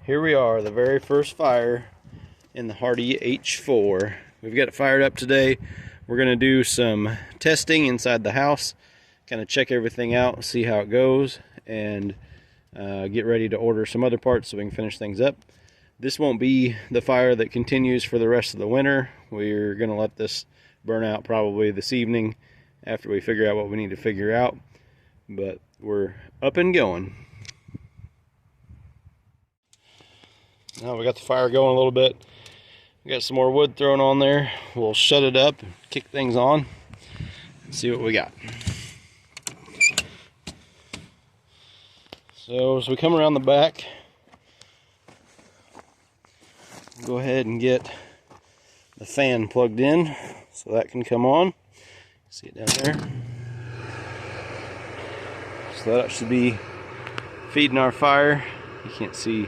Here we are, the very first fire in the Hardy H4. We've got it fired up today. We're going to do some testing inside the house, kind of check everything out, see how it goes, and get ready to order some other parts so we can finish things up. This won't be the fire that continues for the rest of the winter. We're going to let this burn out probably this evening after we figure out what we need to figure out. But we're up and going. Now we got the fire going a little bit. We got some more wood thrown on there. We'll shut it up, kick things on, and see what we got. So as we come around the back, go ahead and get the fan plugged in so that can come on. See it down there. So that should be feeding our fire. You can't see,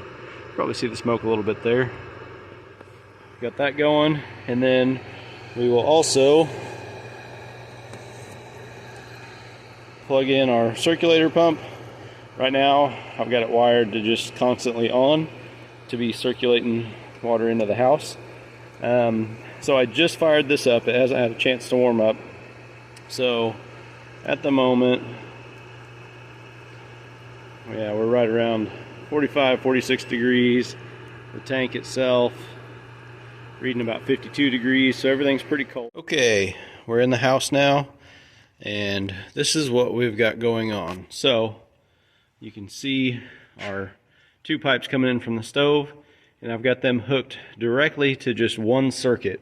probably see the smoke a little bit there. Got that going, and then we will also plug in our circulator pump. Right now I've got it wired to just constantly on to be circulating water into the house. So I just fired this up. It hasn't had a chance to warm up. So at the moment, yeah, we're right around 45, 46 degrees. The tank itself reading about 52 degrees, so everything's pretty cold. Okay, we're in the house now, and this is what we've got going on. So you can see our two pipes coming in from the stove, and I've got them hooked directly to just one circuit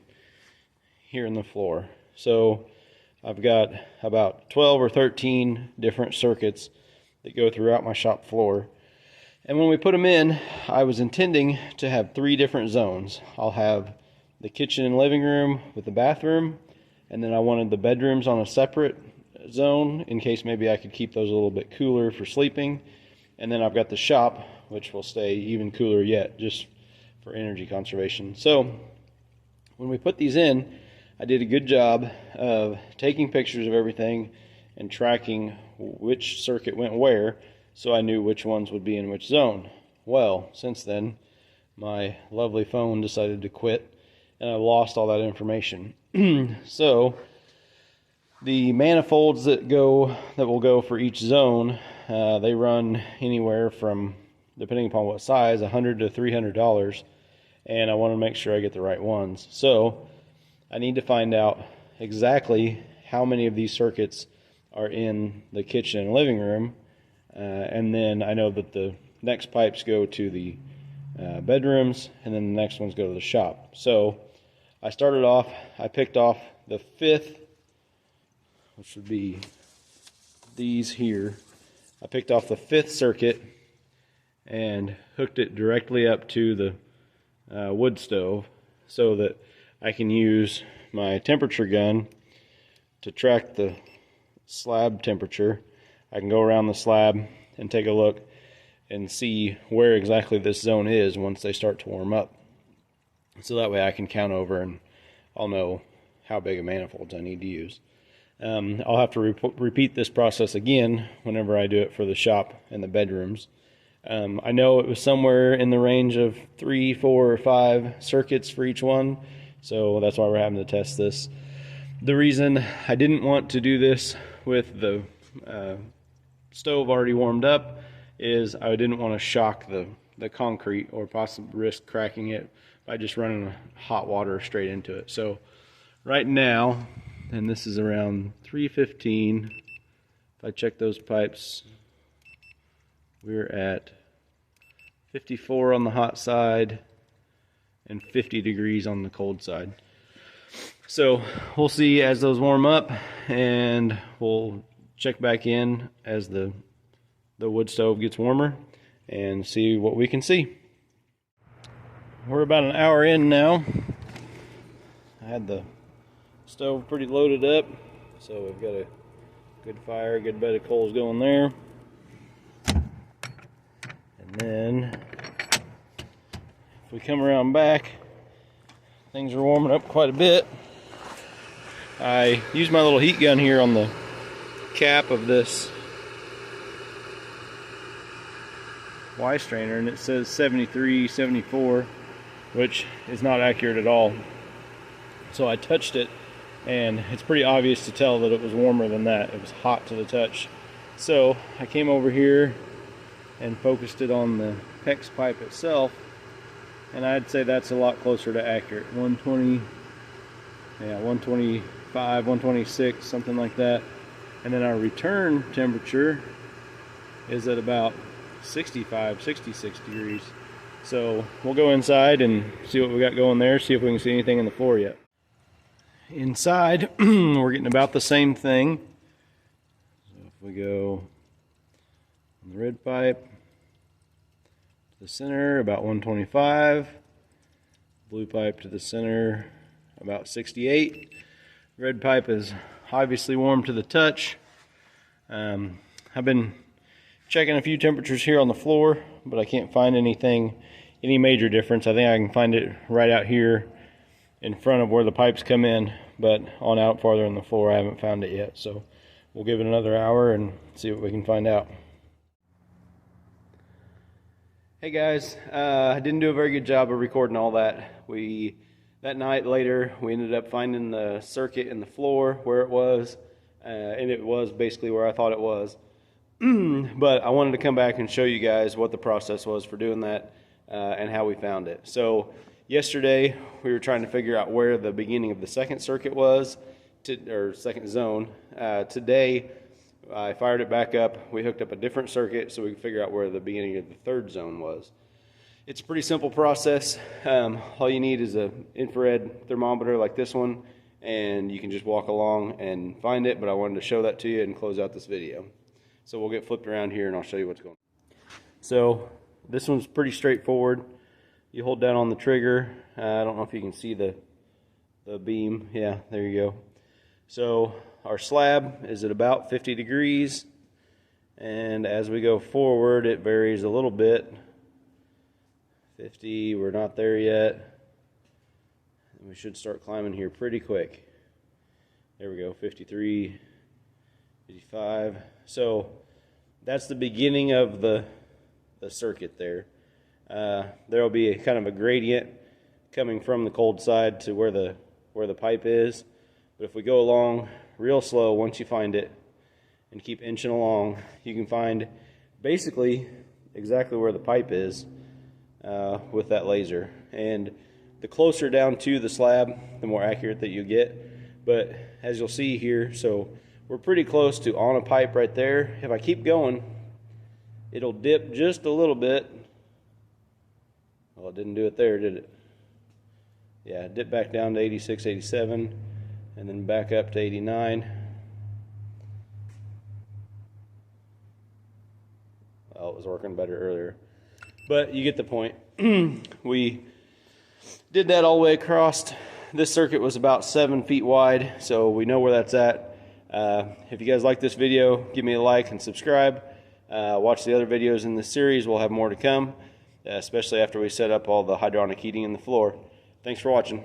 here in the floor. So I've got about 12 or 13 different circuits that go throughout my shop floor. And when we put them in, I was intending to have 3 different zones. I'll have the kitchen and living room with the bathroom, and then I wanted the bedrooms on a separate zone in case maybe I could keep those a little bit cooler for sleeping. And then I've got the shop, which will stay even cooler yet, just for energy conservation. So when we put these in, I did a good job of taking pictures of everything and tracking which circuit went where, so I knew which ones would be in which zone. Well, since then, my lovely phone decided to quit, and I lost all that information. So the manifolds that will go for each zone, they run anywhere from, depending upon what size, $100 to $300, and I want to make sure I get the right ones. So I need to find out exactly how many of these circuits are in the kitchen and living room, and then I know that the next pipes go to the bedrooms, and then the next ones go to the shop. So I started off, I picked off the 5th, which would be these here. I picked off the 5th circuit and hooked it directly up to the wood stove so that I can use my temperature gun to track the slab temperature. I can go around the slab and take a look and see where exactly this zone is once they start to warm up. So that way I can count over and I'll know how big of manifolds I need to use. I'll have to repeat this process again whenever I do it for the shop and the bedrooms. I know it was somewhere in the range of 3, 4, or 5 circuits for each one, so that's why we're having to test this. The reason I didn't want to do this with the stove already warmed up is I didn't want to shock the concrete or possibly risk cracking it by just running hot water straight into it. So right now, and this is around 3:15, if I check those pipes, we're at 54 on the hot side and 50 degrees on the cold side. So we'll see as those warm up, and we'll check back in as the wood stove gets warmer and see what we can see. We're about an hour in now. I had the stove pretty loaded up, so we've got a good fire, good bed of coals going there. And then if we come around back, things are warming up quite a bit. I used my little heat gun here on the cap of this Y strainer, and it says 73, 74, which is not accurate at all. So I touched it, and it's pretty obvious to tell that it was warmer than that. It was hot to the touch. So I came over here and focused it on the PEX pipe itself, and I'd say that's a lot closer to accurate. 120, yeah, 125, 126, something like that. And then our return temperature is at about 65, 66 degrees. So we'll go inside and see what we got going there, see if we can see anything in the floor yet. Inside, we're getting about the same thing. So if we go on the red pipe to the center, about 125. Blue pipe to the center, about 68. Red pipe is obviously warm to the touch. I've been checking a few temperatures here on the floor, but I can't find any major difference. I think I can find it right out here in front of where the pipes come in, but on out farther in the floor I haven't found it yet. So we'll give it another hour and see what we can find out. Hey guys, I didn't do a very good job of recording all that. That night later we ended up finding the circuit in the floor where it was, and it was basically where I thought it was. But I wanted to come back and show you guys what the process was for doing that, and how we found it. So yesterday we were trying to figure out where the beginning of the second circuit was, or second zone. Today I fired it back up. We hooked up a different circuit so we could figure out where the beginning of the third zone was. It's a pretty simple process. All you need is an infrared thermometer like this one, and you can just walk along and find it, but I wanted to show that to you and close out this video. So we'll get flipped around here and I'll show you what's going on. So this one's pretty straightforward. You hold down on the trigger. I don't know if you can see the beam. Yeah, there you go. So our slab is at about 50 degrees, and as we go forward it varies a little bit. 50, we're not there yet. We should start climbing here pretty quick. There we go, 53, 55. So that's the beginning of the circuit there. There'll be a kind of a gradient coming from the cold side to where the pipe is. But if we go along real slow, once you find it and keep inching along, you can find basically exactly where the pipe is with that laser. And the closer down to the slab, the more accurate that you get. But as you'll see here, so we're pretty close to on a pipe right there. If I keep going, it'll dip just a little bit. Well, it didn't do it there, did it? Yeah, dip back down to 86, 87, and then back up to 89. Well, it was working better earlier. But you get the point. We did that all the way across. This circuit was about 7 feet wide, so we know where that's at. If you guys like this video, give me a like and subscribe. Watch the other videos in this series. We'll have more to come, especially after we set up all the hydronic heating in the floor. Thanks for watching.